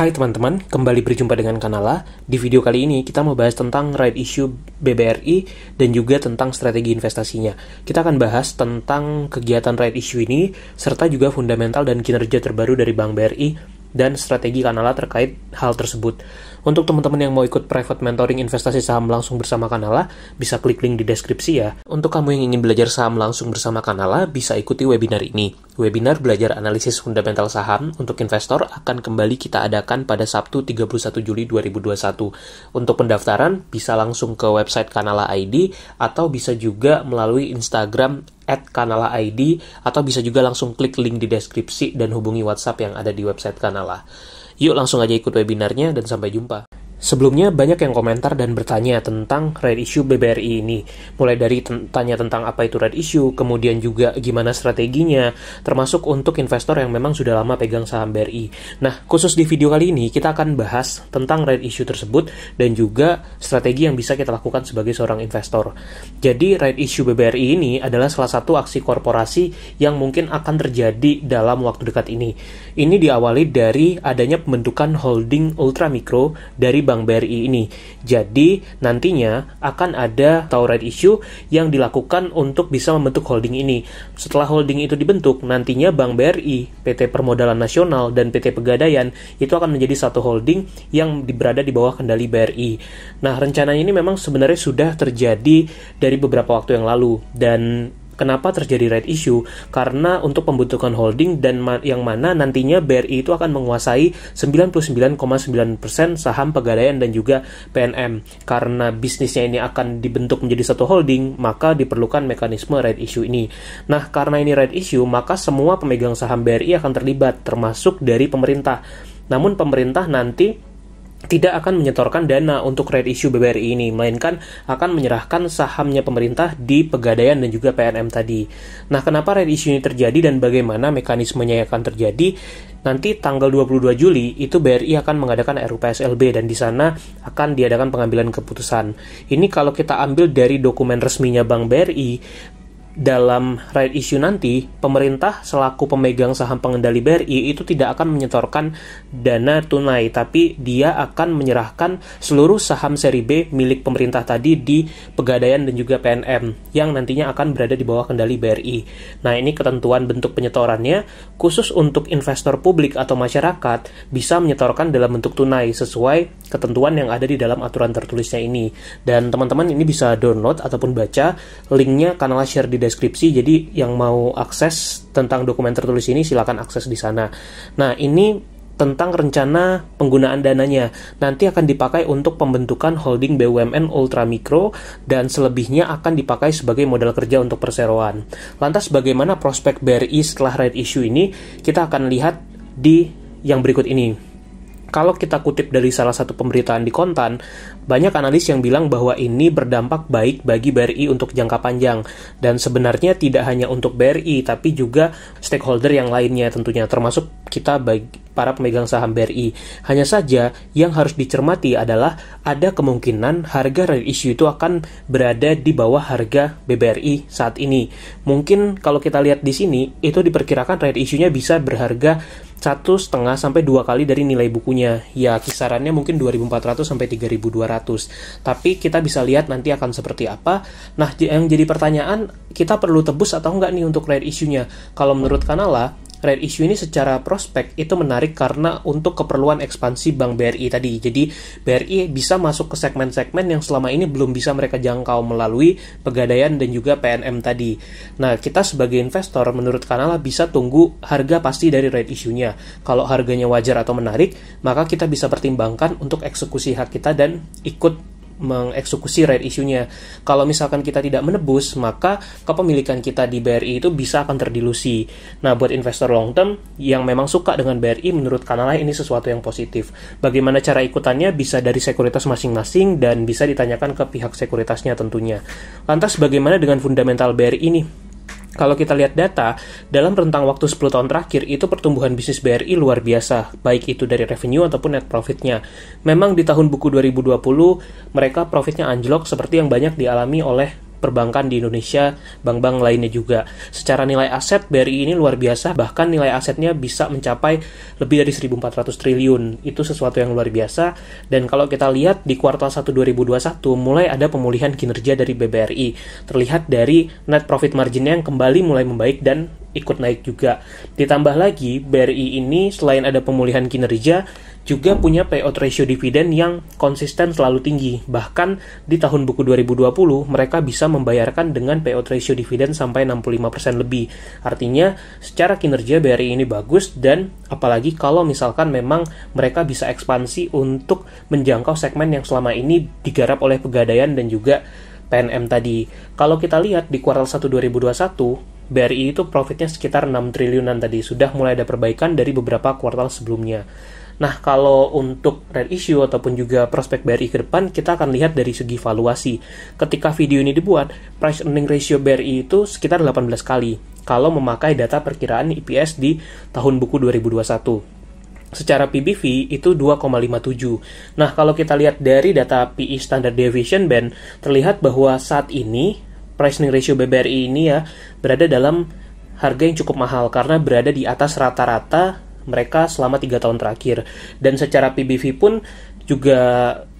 Hai teman-teman, kembali berjumpa dengan Kanala. Di video kali ini kita mau bahas tentang right issue BBRI dan juga tentang strategi investasinya. Kita akan bahas tentang kegiatan right issue ini, serta juga fundamental dan kinerja terbaru dari Bank BRI dan strategi Kanala terkait hal tersebut. Untuk teman-teman yang mau ikut private mentoring investasi saham langsung bersama Kanala, bisa klik link di deskripsi ya. Untuk kamu yang ingin belajar saham langsung bersama Kanala, bisa ikuti webinar ini. Webinar belajar analisis fundamental saham untuk investor akan kembali kita adakan pada Sabtu 31 Juli 2021. Untuk pendaftaran, bisa langsung ke website Kanala ID, atau bisa juga melalui Instagram @kanala_id, atau bisa juga langsung klik link di deskripsi dan hubungi WhatsApp yang ada di website Kanala. Yuk langsung aja ikut webinarnya dan sampai jumpa. Sebelumnya banyak yang komentar dan bertanya tentang right issue BBRI ini. Mulai dari tanya tentang apa itu right issue, kemudian juga gimana strateginya, termasuk untuk investor yang memang sudah lama pegang saham BRI. Nah, khusus di video kali ini kita akan bahas tentang right issue tersebut dan juga strategi yang bisa kita lakukan sebagai seorang investor. Jadi right issue BBRI ini adalah salah satu aksi korporasi yang mungkin akan terjadi dalam waktu dekat ini. Ini diawali dari adanya pembentukan holding ultramikro dari Bank BRI ini. Jadi, nantinya akan ada right issue yang dilakukan untuk bisa membentuk holding ini. Setelah holding itu dibentuk, nantinya Bank BRI, PT Permodalan Nasional, dan PT Pegadaian itu akan menjadi satu holding yang berada di bawah kendali BRI. Nah, rencananya ini memang sebenarnya sudah terjadi dari beberapa waktu yang lalu. Dan kenapa terjadi right issue? Karena untuk pembentukan holding dan yang mana nantinya BRI itu akan menguasai 99,9% saham Pegadaian dan juga PNM. Karena bisnisnya ini akan dibentuk menjadi satu holding, maka diperlukan mekanisme right issue ini. Nah, karena ini right issue, maka semua pemegang saham BRI akan terlibat, termasuk dari pemerintah. Namun pemerintah nanti tidak akan menyetorkan dana untuk right issue BBRI ini, melainkan akan menyerahkan sahamnya pemerintah di Pegadaian dan juga PNM tadi. Nah, kenapa right issue ini terjadi dan bagaimana mekanismenya yang akan terjadi? Nanti tanggal 22 Juli itu BRI akan mengadakan RUPSLB dan di sana akan diadakan pengambilan keputusan. Ini kalau kita ambil dari dokumen resminya Bank BRI, dalam right issue nanti, pemerintah selaku pemegang saham pengendali BRI itu tidak akan menyetorkan dana tunai, tapi dia akan menyerahkan seluruh saham seri B milik pemerintah tadi di Pegadaian dan juga PNM yang nantinya akan berada di bawah kendali BRI. Nah, ini ketentuan bentuk penyetorannya khusus untuk investor publik atau masyarakat bisa menyetorkan dalam bentuk tunai sesuai ketentuan yang ada di dalam aturan tertulisnya ini. Dan teman-teman ini bisa download ataupun baca linknya, Kanala share di deskripsi. Jadi yang mau akses tentang dokumen tertulis ini silakan akses di sana. Nah, ini tentang rencana penggunaan dananya. Nanti akan dipakai untuk pembentukan holding BUMN ultramikro dan selebihnya akan dipakai sebagai modal kerja untuk perseroan. Lantas bagaimana prospek BRI setelah right issue ini? Kita akan lihat di yang berikut ini. Kalau kita kutip dari salah satu pemberitaan di Kontan, banyak analis yang bilang bahwa ini berdampak baik bagi BRI untuk jangka panjang. Dan sebenarnya tidak hanya untuk BRI, tapi juga stakeholder yang lainnya tentunya, termasuk kita bagi para pemegang saham BRI. Hanya saja yang harus dicermati adalah ada kemungkinan harga right issue itu akan berada di bawah harga BBRI saat ini. Mungkin kalau kita lihat di sini, itu diperkirakan right issue-nya bisa berharga 1,5 sampai 2 kali dari nilai bukunya. Ya, kisarannya mungkin 2.400 sampai 3.200. Tapi kita bisa lihat nanti akan seperti apa. Nah, yang jadi pertanyaan, kita perlu tebus atau enggak nih untuk right issue-nya? Kalau menurut Kanala, right issue ini secara prospek itu menarik karena untuk keperluan ekspansi Bank BRI tadi. Jadi BRI bisa masuk ke segmen-segmen yang selama ini belum bisa mereka jangkau melalui Pegadaian dan juga PNM tadi. Nah, kita sebagai investor menurut Kanala bisa tunggu harga pasti dari right issue-nya. Kalau harganya wajar atau menarik, maka kita bisa pertimbangkan untuk eksekusi hak kita dan ikut mengeksekusi right issue-nya. Kalau misalkan kita tidak menebus, maka kepemilikan kita di BRI itu bisa akan terdilusi. Nah, buat investor long term yang memang suka dengan BRI, menurut Kanala ini sesuatu yang positif. Bagaimana cara ikutannya? Bisa dari sekuritas masing-masing dan bisa ditanyakan ke pihak sekuritasnya tentunya. Lantas bagaimana dengan fundamental BRI ini? Kalau kita lihat data, dalam rentang waktu 10 tahun terakhir, itu pertumbuhan bisnis BRI luar biasa, baik itu dari revenue ataupun net profitnya. Memang di tahun buku 2020, mereka profitnya anjlok seperti yang banyak dialami oleh perbankan di Indonesia, bank-bank lainnya juga. Secara nilai aset, BRI ini luar biasa, bahkan nilai asetnya bisa mencapai lebih dari 1.400 triliun. Itu sesuatu yang luar biasa, dan kalau kita lihat di kuartal 1 2021, mulai ada pemulihan kinerja dari BBRI. Terlihat dari net profit marginnya yang kembali mulai membaik dan ikut naik juga. Ditambah lagi, BRI ini selain ada pemulihan kinerja, juga punya payout ratio dividen yang konsisten selalu tinggi. Bahkan di tahun buku 2020, mereka bisa membayarkan dengan payout ratio dividen sampai 65% lebih. Artinya, secara kinerja BRI ini bagus, dan apalagi kalau misalkan memang mereka bisa ekspansi untuk menjangkau segmen yang selama ini digarap oleh Pegadaian dan juga PNM tadi. Kalau kita lihat di kuartal 1 2021, BRI itu profitnya sekitar 6 triliunan tadi, sudah mulai ada perbaikan dari beberapa kuartal sebelumnya. Nah, kalau untuk red issue ataupun juga prospek BRI ke depan, kita akan lihat dari segi valuasi. Ketika video ini dibuat, price earning ratio BRI itu sekitar 18 kali, kalau memakai data perkiraan EPS di tahun buku 2021. Secara PBV itu 2,57. Nah, kalau kita lihat dari data PE Standard Deviation Band, terlihat bahwa saat ini price earning ratio BBRI ini ya berada dalam harga yang cukup mahal karena berada di atas rata-rata mereka selama 3 tahun terakhir. Dan secara PBV pun juga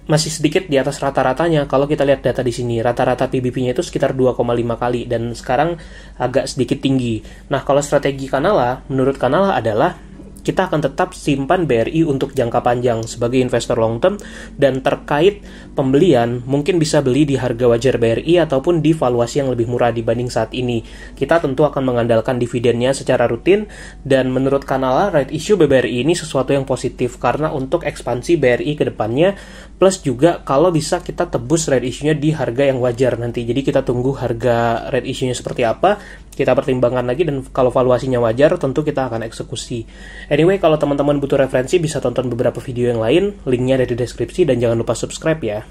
masih sedikit di atas rata-ratanya. Kalau kita lihat data di sini, rata-rata PBV-nya itu sekitar 2,5 kali dan sekarang agak sedikit tinggi. Nah, kalau strategi Kanala, menurut Kanala adalah kita akan tetap simpan BRI untuk jangka panjang sebagai investor long term, dan terkait pembelian mungkin bisa beli di harga wajar BRI ataupun di valuasi yang lebih murah dibanding saat ini. Kita tentu akan mengandalkan dividennya secara rutin, dan menurut Kanala right issue BBRI ini sesuatu yang positif karena untuk ekspansi BRI ke depannya, plus juga kalau bisa kita tebus right issue-nya di harga yang wajar nanti. Jadi kita tunggu harga right issue-nya seperti apa, kita pertimbangkan lagi, dan kalau valuasinya wajar tentu kita akan eksekusi. Anyway, kalau teman-teman butuh referensi bisa tonton beberapa video yang lain, linknya ada di deskripsi, dan jangan lupa subscribe ya.